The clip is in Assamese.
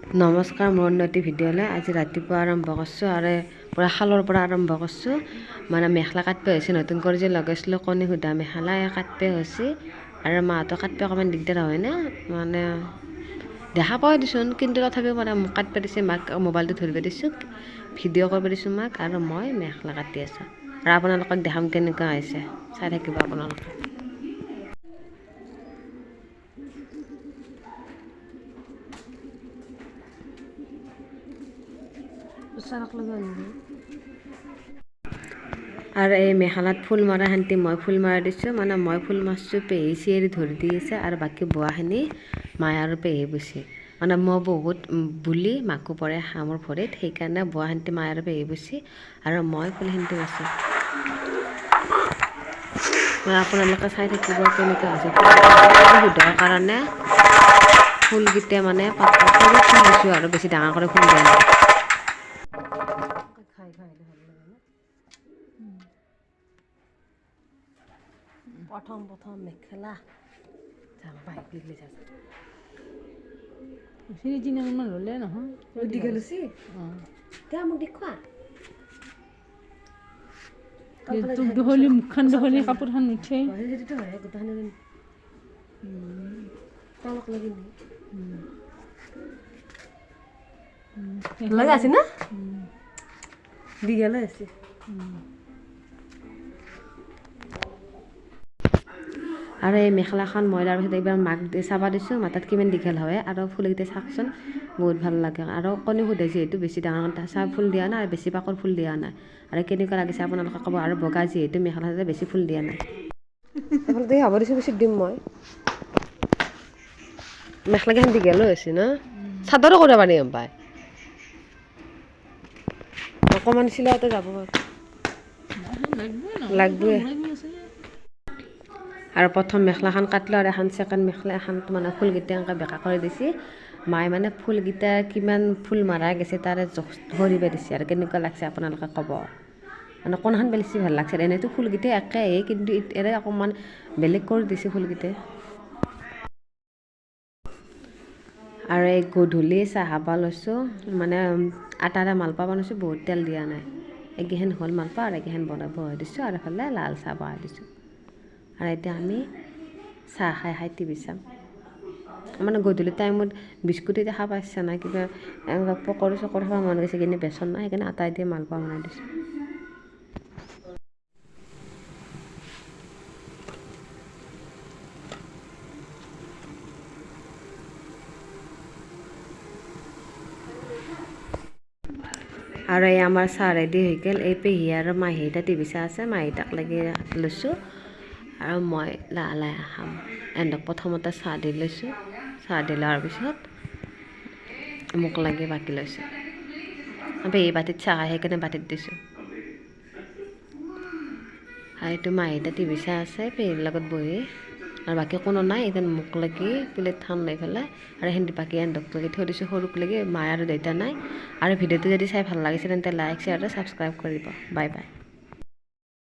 নমস্কাৰ, মোৰ নতুন ভিডিঅ'লৈ আজি ৰাতিপুৱা আৰম্ভ কৰিছোঁ আৰু পুৰা শালৰ পৰা আৰম্ভ কৰিছোঁ। মানে মেখেলা কাটব হৈছে, নতুন কৰি যে লগাইছিলোঁ কণী সুধা মেখেলা কাটব হৈছে আৰু মাহঁতো কাটব অকণমান দিগদাৰ হয় না, মানে দেখা পাই দিচোন, কিন্তু তথাপিও মানে মোক কাটব দিছে, মাক মোবাইলটো ধৰিব দিছোঁ, ভিডিঅ' কৰিব দিছোঁ মাক, আৰু মই মেখেলা কাটি আছোঁ আৰু আপোনালোকক দেখাম কেনেকুৱা হৈছে, চাই থাকিব আপোনালোকে। আৰু এই মেখেলাত ফুল মৰা শান্তি মই ফুল মাৰা দিছোঁ, মানে মই ফুল মাৰছোঁ, পেহী চিৰি ধৰি দি আছে আৰু বাকী বোৱাখিনি মায়ে আৰু পেহী বৈছে। মানে মই বহুত বুলি মাকো পৰে মোৰ ভৰিত, সেইকাৰণে বোৱাখিনি মায়ে আৰু পেহী বৈছে আৰু মই ফুলখিনি মাৰছোঁ। আপোনালোকে চাই থাকিব কেনেকুৱা হৈছে। সোধাৰ কাৰণে ফুলকেইটা মানে সৰু ফুল দিছোঁ আৰু বেছি ডাঙৰ কৰি ফুল দিয়া নাই। প্ৰথম মেখেলা ল'লে নহয় মুখখন দহলি কাপোৰখন উঠে লগা আছে না দীঘল আছে। আৰু এই মেখেলাখন মই তাৰ পিছত এইবাৰ মাক চাব দিছোঁ, মাথাত কিমান দীঘল হয় আৰু ফুলকেইটা চাওকচোন, বহুত ভাল লাগে। আৰু কণী সোধে যিহেতু বেছি ডাঙৰ চাহ ফুল দিয়া নাই আৰু বেছি পাকৰ ফুল দিয়া নাই, আৰু কেনেকুৱা লাগিছে আপোনালোকে ক'ব। আৰু বগা যিহেতু মেখেলা বেছি ফুল দিয়া নাই, হ'ব দিছোঁ, বেছি দিম মই। মেখেলাকেইখন দীঘলো হৈছে ন, চাদৰো কৰিব পাৰি পায়, অকণমান চিলাওঁতে যাব লাগবই। আৰু প্ৰথম মেখেলাখন কাটিলোঁ আৰু এখন ছেকেণ্ড মেখেলা এখন মানে ফুলকেইটা এনেকৈ বেকা কৰি দিছে মায়ে, মানে ফুলকেইটা কিমান ফুল মাৰা গৈছে তাৰে জোখ ধৰিব দিছে আৰু কেনেকুৱা লাগছে আপোনালোকে ক'ব। মানে কোনখন বেছি ভাল লাগছে, এনেইতো ফুলকেইটা একেই, কিন্তু এৰে অকণমান বেলেগ কৰি দিছে ফুলকেইটা। আৰু এই গধূলি চাহ খাব লৈছোঁ, মানে আটাৰে মালপোৱা বনাইছোঁ, বহুত তেল দিয়া নাই। এইকেইখন হ'ল মালপোৱা আৰু এইকেইখন বনাই বহাই দিছোঁ, আৰু এইফালে লাল চাহ বহাই দিছোঁ। আৰু এতিয়া আমি চাহ খাই টিভি চাম। মানে গধূলি টাইমত বিস্কুট এতিয়া খাব ইচ্ছা নাই, কিবা পকৰি চকৰি খাব মন গৈছে, কিন্তু বেচন নাই, সেইকাৰণে আটাই দিয়ে মালপোৱা বনাই দিছোঁ। আৰু এই আমাৰ চাহ ৰেডি হৈ গ'ল। এই পেহী আৰু মাহীটা টিভি চাই আছে, মাহীটাক লাগি লৈছোঁ আৰু মই লাহে লাহে খাম। এহঁতক প্ৰথমতে চাহ দি লৈছোঁ, চাহ দি লোৱাৰ পিছত মোক লাগি বাকি লৈছোঁ। পেহী বাতিত চাহ খাই সেইকাৰণে বাতিত দিছোঁ। আৰু এইটো মাহীটা টিভি চাই আছে পেহীৰ লগত বহি, আৰু বাকী কোনো নাই। এইকাৰণে মোক লাগি প্লেটখন লৈ পেলাই আৰু সেহেঁতি বাকী এহঁতক লাগি থৈ দিছোঁ, সৰুক লাগি। মায়ে আৰু দেউতা নাই। আৰু ভিডিঅ'টো যদি চাই ভাল লাগিছে তেন্তে লাইক, শ্বেয়াৰ আৰু ছাবস্ক্ৰাইব কৰিব। Bye bye.